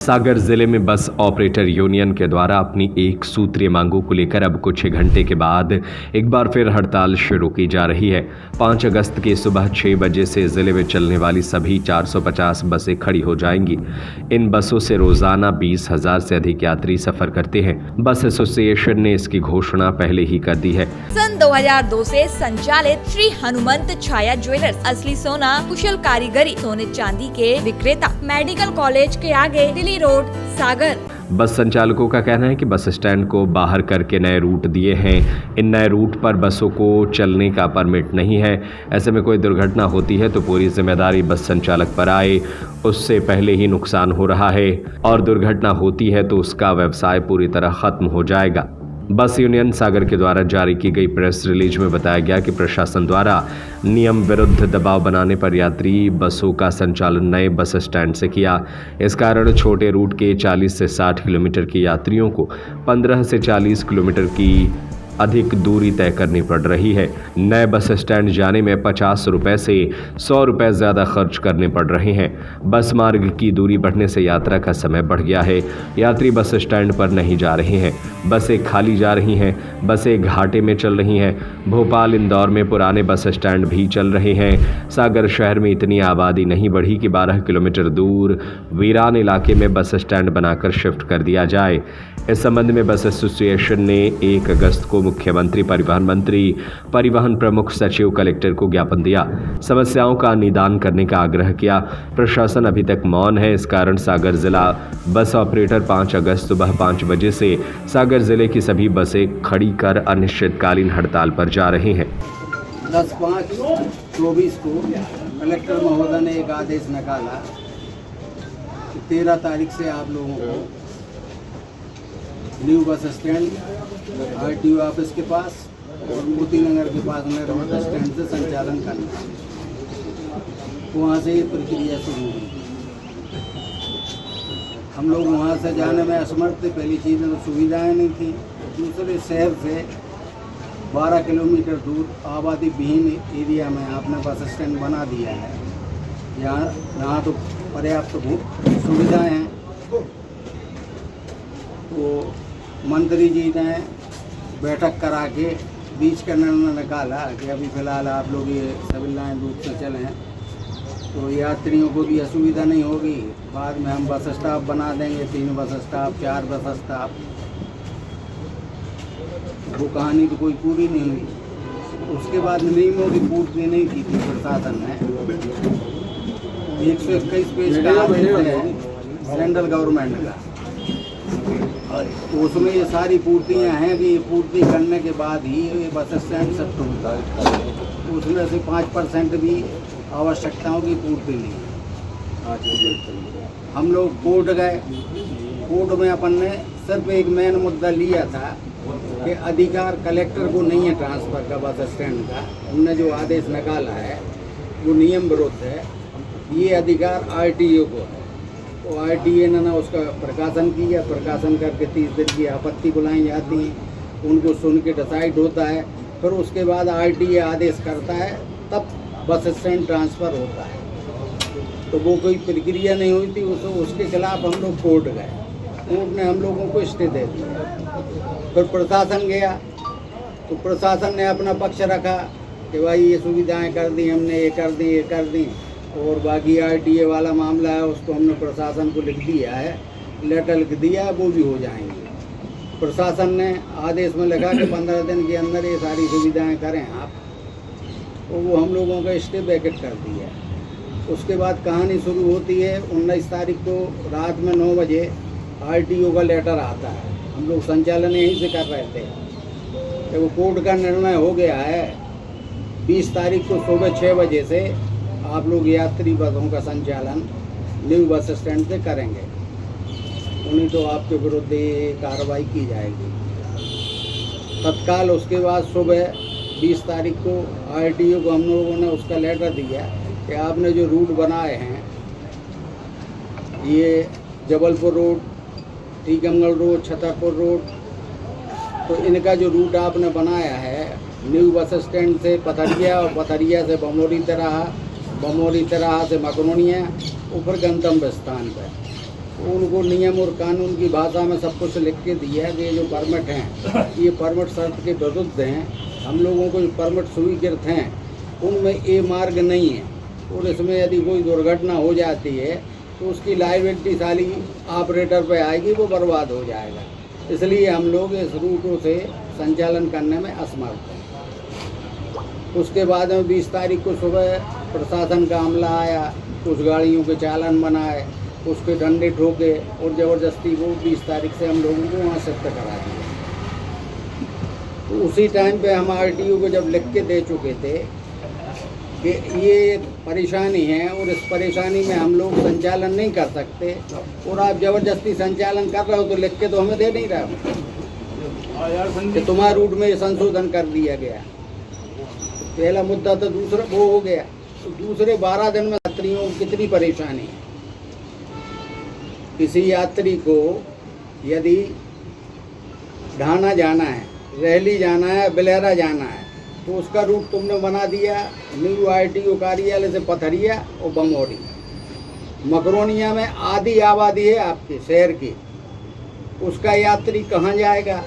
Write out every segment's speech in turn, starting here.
सागर जिले में bus operator union के द्वारा अपनी एक सूत्रीय मांगों को लेकर अब कुछ घंटे के बाद एक बार फिर हड़ताल शुरू की जा रही है। 5 अगस्त की सुबह 6 बजे से जिले में चलने वाली सभी 450 बसें खड़ी हो जाएंगी। इन बसों से रोजाना 20,000 से अधिक यात्री सफर करते हैं। बस एसोसिएशन ने इसकी घोषणा पहले ही कर दी है। सन 2002 से संचालित श्री हनुमंत छाया ज्वेलर्स असली सोना कुशल कारीगरी सोने चांदी के विक्रेता मेडिकल कॉलेज के आगे दिल्ली रोड सागर। बस संचालकों का कहना है कि बस स्टैंड को बाहर करके नए रूट दिए हैं। इन नए रूट पर बसों को चलने का परमिट नहीं है। ऐसे में कोई दुर्घटना होती है तो पूरी जिम्मेदारी बस संचालक पर आए। उससे पहले ही नुकसान हो रहा है और दुर्घटना होती है तो उसका व्यवसाय पूरी तरह खत्म हो जाएगा। बस यूनियन सागर के द्वारा जारी की गई प्रेस रिलीज में बताया गया कि प्रशासन द्वारा नियम विरुद्ध दबाव बनाने पर यात्री बसों का संचालन नए बस स्टैंड से किया। इस कारण छोटे रूट के 40 से 60 किलोमीटर के यात्रियों को 15 से 40 किलोमीटर की अधिक दूरी तय करनी पड़ रही है। नए बस स्टैंड जाने में 50 रुपए से 100 रुपए ज़्यादा खर्च करने पड़ रहे हैं। बस मार्ग की दूरी बढ़ने से यात्रा का समय बढ़ गया है। यात्री बस स्टैंड पर नहीं जा रहे हैं। बसें खाली जा रही हैं। बसें घाटे में चल रही हैं। भोपाल इंदौर में पुराने बस स्टैंड भी चल रहे हैं। सागर शहर में इतनी आबादी नहीं बढ़ी कि 12 किलोमीटर दूर वीरान इलाके में बस स्टैंड बनाकर शिफ्ट कर दिया जाए। इस संबंध में बस एसोसिएशन ने 1 अगस्त को मुख्यमंत्री, परिवहन मंत्री, परिवहन प्रमुख सचिव, कलेक्टर को ज्ञापन दिया। समस्याओं का निदान करने का आग्रह किया। प्रशासन अभी तक मौन है। इस कारण सागर जिला बस ऑपरेटर 5 अगस्त सुबह 5 बजे से सागर जिले की सभी बसें खड़ी कर अनिश्चितकालीन हड़ताल पर जा रहे हैं। 10/5/24 को कलेक्टर महोदय ने एक आदेश निकाला कि 13 तारीख से आप लोगों को new bus stand RTO office के पास और मोती नगर के पास में बस स्टैंड से संचालन करना। वहाँ से ये प्रक्रिया शुरू हुई। हम लोग वहाँ से जाने में असमर्थ थे। पहली चीज़ में सुविधाएं नहीं थी। दूसरे शहर से 12 किलोमीटर दूर आबादी विहीन एरिया में आपने बस स्टैंड बना दिया है। यहाँ तो पर्याप्त सुविधाएं हैं। तो मंत्री जी ने बैठक करा के बीच का निर्णय निकाला कि अभी फ़िलहाल आप लोग ये सिविल लाइन रूट से चलें तो यात्रियों को भी असुविधा नहीं होगी। बाद में हम बस स्टॉप बना देंगे, 3 बस स्टॉप, 4 बस स्टॉप। वो कहानी तो कोई पूरी नहीं हुई। उसके बाद नियमों की पूर्ति नहीं की थी प्रशासन ने। 121 पेज का आदेश है सेंट्रल गवर्नमेंट का। तो उसमें ये सारी पूर्तियाँ हैं कि ये पूर्ति करने के बाद ही ये बस स्टैंड शिफ्ट होता है। उसमें से 5% भी आवश्यकताओं की पूर्ति नहीं। हम लोग कोर्ट गए। कोर्ट में अपन ने सिर्फ एक मेन मुद्दा लिया था कि अधिकार कलेक्टर को नहीं है ट्रांसफ़र का बस स्टैंड का। हमने जो आदेश निकाला है वो नियम विरुद्ध है। ये अधिकार आरटीओ को है। तो आरटीए ने ना उसका प्रकाशन किया। प्रकाशन करके 30 दिन की आपत्ति बुलाई जाती हैं। उनको सुन के डिसाइड होता है। फिर उसके बाद आरटीए आदेश करता है, तब बस स्टैंड ट्रांसफ़र होता है। तो वो कोई प्रक्रिया नहीं हुई थी। उसके खिलाफ हम लोग कोर्ट गए। कोर्ट ने हम लोगों को स्टे दे दिया। फिर प्रशासन गया तो प्रशासन ने अपना पक्ष रखा कि भाई ये सुविधाएं कर दी हमने, ये कर दी, ये कर दी। और बाकी आरटीए वाला मामला है उसको हमने प्रशासन को लिख दिया है, लेटर लिख दिया है, वो भी हो जाएंगे। प्रशासन ने आदेश में लिखा कि 15 दिन के अंदर ये सारी सुविधाएं करें आप। तो वो हम लोगों का स्टे वैकेट कर दिया है। उसके बाद कहानी शुरू होती है। 19 तारीख को रात में 9 बजे आरटीओ का लेटर आता है। हम लोग संचालन यहीं से कर रहे थे कि वो कोर्ट का निर्णय हो गया है। 20 तारीख को सुबह 6 बजे से आप लोग यात्री बसों का संचालन न्यू बस स्टैंड से करेंगे। उन्हीं तो आपके विरुद्ध कार्रवाई की जाएगी तत्काल। उसके बाद सुबह 20 तारीख को आरटीओ को हम लोगों ने उसका लेटर दिया कि आपने जो रूट बनाए हैं, ये Jabalpur road, Tikamgarh road, Chhatarpur road, तो इनका जो रूट आपने बनाया है न्यू बस स्टैंड से पथरिया और पथरिया से बमोरी तरह से मकरोनिया ऊपर गंतव्य स्थान पर, उनको नियम और कानून की भाषा में सब कुछ लिख के दिया है कि ये जो परमिट हैं ये परमिट शर्त के विरुद्ध हैं। हम लोगों को जो परमिट स्वीकृत हैं उनमें ये मार्ग नहीं है, और इसमें यदि कोई दुर्घटना हो जाती है तो उसकी लायबिलिटी सारी ऑपरेटर पे आएगी, वो बर्बाद हो जाएगा। इसलिए हम लोग इस रूटों से संचालन करने में असमर्थ हैं। उसके बाद में 20 तारीख को सुबह प्रशासन का अमला आया, कुछ गाड़ियों के चालान बनाए, उसके डंडे ठोके और ज़बरदस्ती वो 20 तारीख से हम लोगों को वहाँ शिफ्ट करा दिया। तो उसी टाइम पे हम आरटीओ को जब लिख के दे चुके थे कि ये परेशानी है और इस परेशानी में हम लोग संचालन नहीं कर सकते, और आप ज़बरदस्ती संचालन कर रहे हो तो लिख के तो हमें दे नहीं रहे हो कि तुम्हारे रूट में ये संशोधन कर दिया गया। पहला मुद्दा तो दूसरा वो हो गया। तो दूसरे 12 दिन में यात्रियों को कितनी परेशानी है। किसी यात्री को यदि ढाना जाना है, रहली जाना है, बिलेरा जाना है, तो उसका रूट तुमने बना दिया न्यू आरटीओ कार्यालय से पथरिया और बमोरी। मकरोनिया में आधी आबादी है आपके शहर की, उसका यात्री कहाँ जाएगा।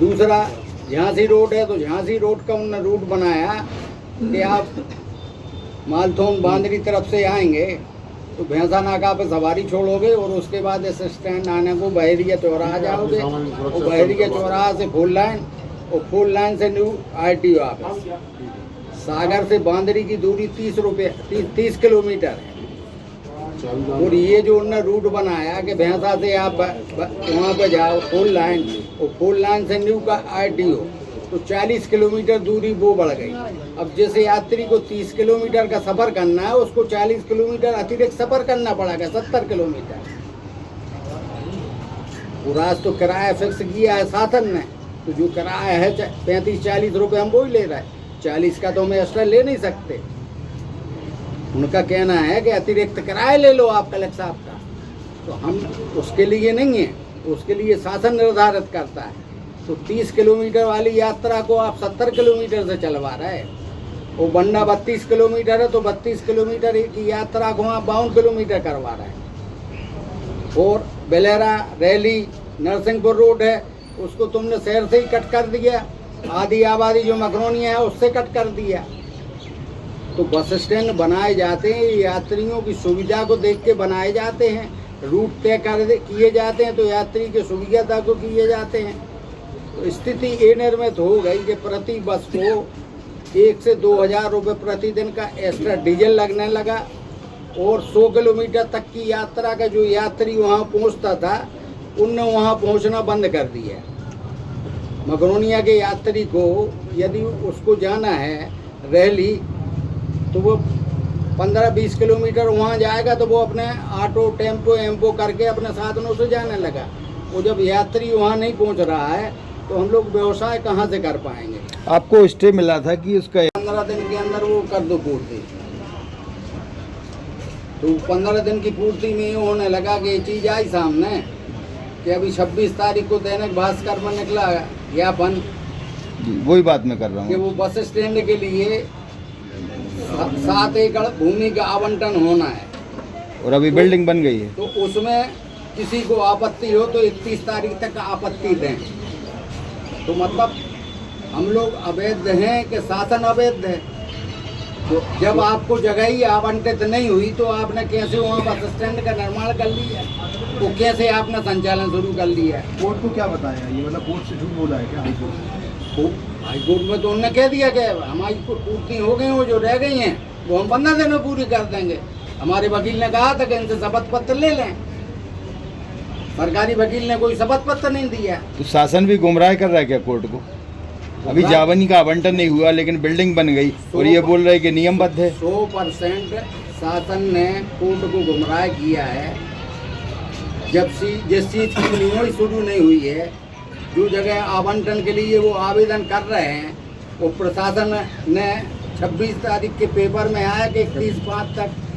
दूसरा झांसी रोड है, तो झांसी रोड का उन्होंने रूट बनाया कि आप मालथोन बांदरी तरफ से आएंगे तो भैंसा नाका पे सवारी छोड़ोगे और उसके बाद इस स्टैंड आने को बहरिया चौराहा जाओगे, और बहरिया चौराहा से फुल लाइन, और फुल लाइन से न्यू आरटीओ ऑफिस। सागर से बांदरी की दूरी 30 किलोमीटर है, और ये जो उन्होंने रूट बनाया कि भैंसा से आप वहाँ पे जाओ फुल लाइन, और फुल लाइन से न्यू का आरटीओ, तो 40 किलोमीटर दूरी वो बढ़ गई। अब जैसे यात्री को 30 किलोमीटर का सफ़र करना है, उसको 40 किलोमीटर अतिरिक्त सफ़र करना पड़ेगा, 70 किलोमीटर। पूरा तो किराया फिक्स किया है शासन ने, तो जो किराया है 35-40 रुपये हम वो ही ले रहे हैं, 40 का तो हम एक्स्ट्रा ले नहीं सकते। उनका कहना है कि अतिरिक्त किराया ले लो आप कलेक्टर साहब का, तो हम उसके लिए नहीं है, उसके लिए शासन निर्धारित करता है। तो 30 किलोमीटर वाली यात्रा को आप 70 किलोमीटर से चलवा रहे हैं। वो बंडा 32 किलोमीटर है, तो 32 किलोमीटर की यात्रा को आप 52 किलोमीटर करवा रहे हैं। और बेलेरा रैली नरसिंहपुर रोड है, उसको तुमने शहर से ही कट कर दिया, आधी आबादी जो मकरोनिया है उससे कट कर दिया। तो बस स्टैंड बनाए जाते हैं यात्रियों की सुविधा को देख के बनाए जाते हैं, रूट तय किए जाते हैं तो यात्री की सुविधा को किए जाते हैं। तो स्थिति ये निर्मित हो गई कि प्रति बस को 1 से 2,000 रुपये प्रतिदिन का एक्स्ट्रा डीजल लगने लगा, और 100 किलोमीटर तक की यात्रा का जो यात्री वहाँ पहुँचता था उनने वहाँ पहुँचना बंद कर दिया। मकरोनिया के यात्री को यदि उसको जाना है रैली, तो वो 15-20 किलोमीटर वहाँ जाएगा, तो वो अपने ऑटो टेम्पो एम्पो करके अपने साधनों से जाने लगा। वो जब यात्री वहाँ नहीं पहुँच रहा है तो हम लोग व्यवसाय कहाँ से कर पाएंगे। आपको स्टे मिला था कि उसका 15 दिन के अंदर वो कर दो पूर्ति, तो 15 दिन की पूर्ति में ये होने लगा कि ये चीज़ आई सामने कि अभी 26 तारीख को दैनिक भास्कर में निकला ज्ञापन, वही बात मैं कर रहा कि हूँ। वो बस स्टैंड के लिए 7 एकड़ भूमि का आवंटन होना है, और अभी बिल्डिंग बन गई है, तो उसमें किसी को आपत्ति हो तो 31 तारीख तक आपत्ति दें। तो मतलब हम लोग अवैध हैं कि शासन अवैध है। तो जब आपको जगह ही आवंटित नहीं हुई तो आपने कैसे वहाँ बस स्टैंड का निर्माण कर लिया, तो कैसे आपने संचालन शुरू कर लिया। कोर्ट को क्या बताया ये, मतलब कोर्ट से झूठ बोला है क्या हाईकोर्ट में तो उन्होंने कह दिया कि हमारी पूर्ति हो गई, वो जो रह गई हैं वो हम 15 दिन में पूरी कर देंगे। हमारे वकील ने कहा था कि इनसे शपथ पत्र ले लें, सरकारी वकील ने कोई शपथ पत्र नहीं दिया। तो शासन भी गुमराह कर रहा है क्या कोर्ट को? अभी जावनी का आवंटन नहीं हुआ लेकिन बिल्डिंग बन गई, और ये बोल रहे हैं कि नियमबद्ध है। 100% शासन ने कोर्ट को गुमराह किया है। जब जिस चीज़ की नियम शुरू नहीं हुई है, जो जगह आवंटन के लिए वो आवेदन कर रहे हैं, वो प्रशासन ने 26 तारीख के पेपर में आया कि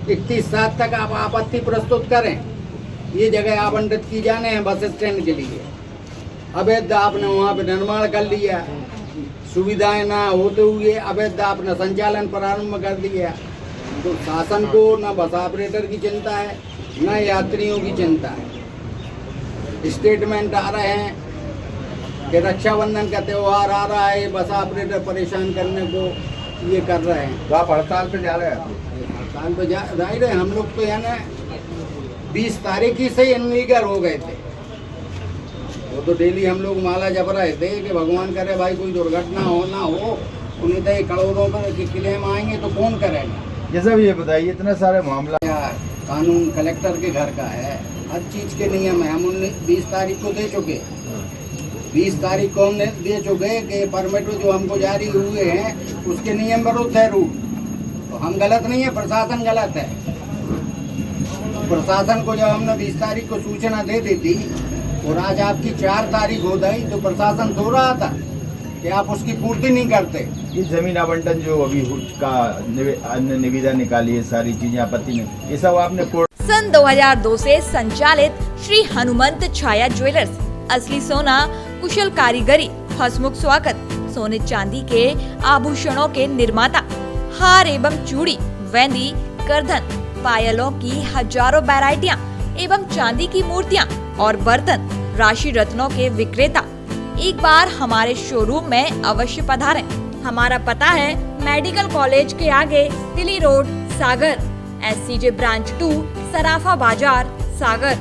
31/7 तक आप आपत्ति प्रस्तुत करें, ये जगह आवंटित की जाने हैं बस स्टैंड के लिए। अवैध आपने वहाँ पे निर्माण कर लिया, सुविधाएं ना होते हुए अवैध आपने संचालन प्रारंभ कर दिया। तो शासन को न बस ऑपरेटर की चिंता है न यात्रियों की चिंता है। स्टेटमेंट आ रहे हैं कि रक्षाबंधन का त्यौहार आ रहा है, बस ऑपरेटर परेशान करने को ये कर रहे हैं। तो आप हड़ताल पे जा रहे हैं? हड़ताल पे जाहिर है, हम लोग तो यानी 20 तारीख ही से इनलीगल हो गए थे। वो तो डेली हम लोग माला जप रहे थे कि भगवान करे भाई कोई दुर्घटना हो ना हो, उन्हें तो करोड़ों पर क्लेम आएंगे तो कौन करेगा। जैसा भी ये बताइए, इतना सारे मामला या कानून कलेक्टर के घर का है, हर चीज़ के नियम है। हम 20 तारीख को दे चुके, 20 तारीख को हमने दे चुके कि परमिट जो हमको जारी हुए हैं उसके नियम विरुद्ध है रूट। तो हम गलत नहीं है, प्रशासन गलत है। प्रशासन को जब हमने 20 तारीख को सूचना दे दी थी और आज आपकी 4 तारीख हो गई, तो प्रशासन सो रहा था कि आप उसकी पूर्ति नहीं करते। ये जमीन आवंटन जो अभी का अन्य निविदा निकाली है, सारी चीजें आपत्ति में, ये सब आपने कोर्ट। सन 2002 से संचालित श्री हनुमंत छाया ज्वेलर्स असली सोना, कुशल कारीगरी, हंसमुख स्वागत, सोने चांदी के आभूषणों के निर्माता, हार एवं चूड़ी, वेंदी, करधन, पायलों की हजारों वैरायटियां एवं चांदी की मूर्तियां और बर्तन, राशि रत्नों के विक्रेता। एक बार हमारे शोरूम में अवश्य पधारें। हमारा पता है मेडिकल कॉलेज के आगे, दिल्ली रोड, सागर, SCJ ब्रांच 2, सराफा बाजार, सागर।